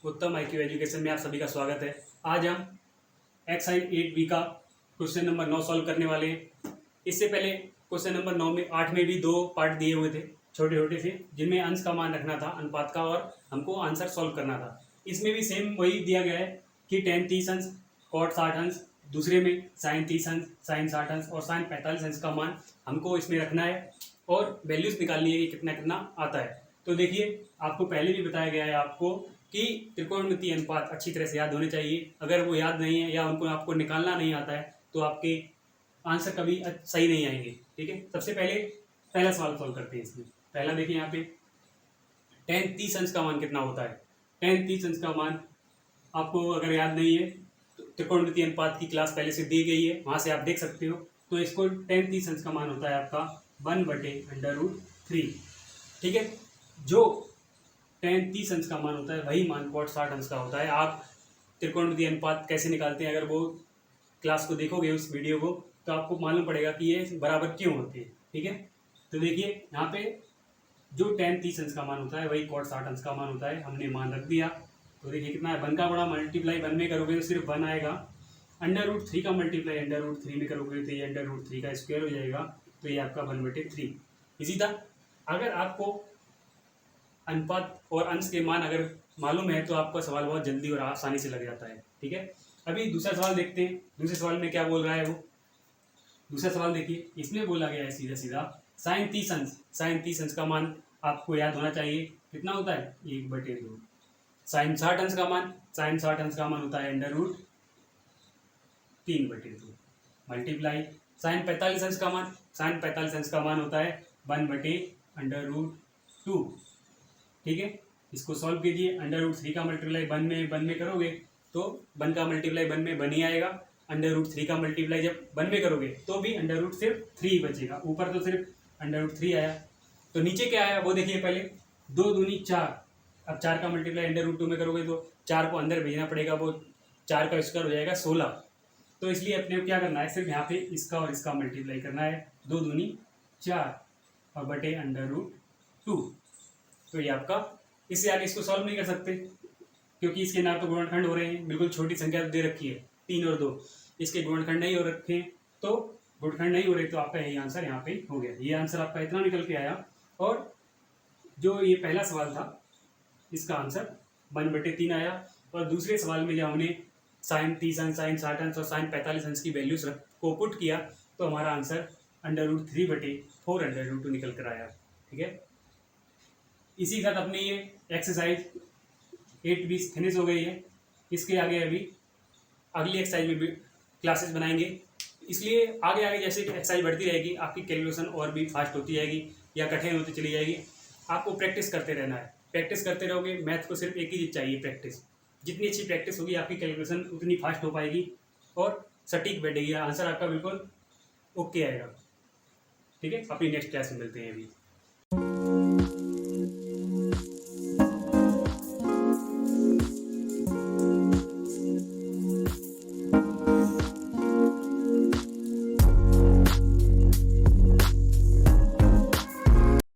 उत्तम IQ education में आप सभी का स्वागत है। आज हम एक्सरसाइज 8B का क्वेश्चन नंबर 9 सॉल्व करने वाले हैं। इससे पहले क्वेश्चन नंबर 9 में 8 में भी 2 पार्ट दिए हुए थे छोटे छोटे से, जिनमें अंश का मान रखना था, अनुपात का, और हमको आंसर सॉल्व करना था। इसमें भी सेम वही दिया गया है कि tan 30 अंश, cot 60 अंश, दूसरे में sin 30 अंश, sin 60 अंश और sin 45 अंश का मान हमको इसमें रखना है और वैल्यूज निकालनी है कि कितना कितना आता है। तो देखिए, आपको पहले भी बताया गया है आपको कि त्रिकोणमितीय अनुपात अच्छी तरह से याद होने चाहिए। अगर वो याद नहीं है या उनको आपको निकालना नहीं आता है तो आपके आंसर कभी सही नहीं आएंगे। ठीक है, सबसे पहले पहला सवाल सॉल्व करते हैं। इसमें पहला देखिए, यहाँ पे tan 30 अंश का मान कितना होता है। tan 30 अंश का मान आपको अगर याद नहीं है तो त्रिकोणमितीय अनुपात की क्लास पहले से दी गई है, वहाँ से आप देख सकते हो। तो इसको tan 30 अंश का मान होता है आपका 1/√3। ठीक है, जो tan 30 अंश का मान होता है वही मान cot 60 अंश का होता है। आप त्रिकोणमितीय अनुपात कैसे निकालते हैं, अगर वो क्लास को देखोगे उस वीडियो को, तो आपको मालूम पड़ेगा कि ये बराबर क्यों होते हैं। ठीक है, तो देखिए यहाँ पे जो tan 30 अंश का मान होता है वही cot 60 अंश का मान होता है। हमने मान रख दिया। तो देखिए कितना है, 1 का बड़ा मल्टीप्लाई 1 में करोगे तो सिर्फ 1 आएगा। √3 का मल्टीप्लाई √3 में करोगे तो ये √3 का स्क्वायर हो जाएगा, तो ये आपका 1/3। इसी तरह अगर आपको अनुपात और अंश के मान अगर मालूम है तो आपका सवाल बहुत जल्दी और आसानी से लग जाता है। ठीक है, अभी दूसरा सवाल देखते हैं। दूसरे सवाल में क्या बोल रहा है वो। दूसरा सवाल देखिए, इसमें बोला गया है सीधा सीधा sin 30 अंश। sin 30 अंश का मान आपको याद होना चाहिए, कितना होता है 1/2। sin 60 अंश का मान, sin 60 अंश का मान होता है √3/2 मल्टीप्लाई sin 45 अंश का मान, sin 45 अंश का मान होता है 1/√2। ठीक है, इसको सॉल्व कीजिए। √3 का मल्टीप्लाई 1 में करोगे तो 1 का मल्टीप्लाई 1 में 1 ही आएगा। √3 का मल्टीप्लाई जब 1 में करोगे तो भी √ सिर्फ 3 बचेगा। ऊपर तो सिर्फ √3 आया, तो नीचे क्या आया वो देखिए पहले। 2 दूनी 4। अब 4 का मल्टीप्लाई √2 में करोगे तो 4 को अंदर भेजना पड़ेगा, वो 4 का स्क्वायर हो जाएगा 16। तो इसलिए अपने को क्या करना है, सिर्फ यहाँ पे इसका और इसका मल्टीप्लाई करना है। 2 दूनी 4 और बटे √2। तो ये आपका, इससे आगे इसको सॉल्व नहीं कर सकते क्योंकि इसके ना तो गुणनखंड हो रहे हैं, बिल्कुल छोटी संख्या दे रखी है 3 और 2, इसके गुणनखंड नहीं हो रखे हैं, तो गुणनखंड नहीं हो रहे तो आपका यही आंसर यहाँ पे हो गया। ये आंसर आपका इतना निकल के आया। और जो ये पहला सवाल था इसका आंसर 1/3 आया। और दूसरे सवाल में जब हमने sin 30 अंश, sin 60 अंश और sin 45 अंश की वैल्यूज को पुट किया तो हमारा आंसर √3/4√2 निकल कर आया। ठीक है, इसी के साथ अपनी ये एक्सरसाइज 8B फिनिश हो गई है। इसके आगे अभी अगली एक्सरसाइज में भी क्लासेस बनाएंगे, इसलिए आगे आगे जैसे एक्सरसाइज बढ़ती रहेगी आपकी कैलकुलेशन और भी फास्ट होती जाएगी या कठिन होती चली जाएगी। आपको प्रैक्टिस करते रहना है। प्रैक्टिस करते रहोगे, मैथ को सिर्फ एक ही चीज़ चाहिए, प्रैक्टिस। जितनी अच्छी प्रैक्टिस होगी आपकी कैलकुलेशन उतनी फास्ट हो पाएगी और सटीक बैठेगी, आंसर आपका बिल्कुल ओके आएगा। ठीक है, अपनी नेक्स्ट क्लास में मिलते हैं अभी।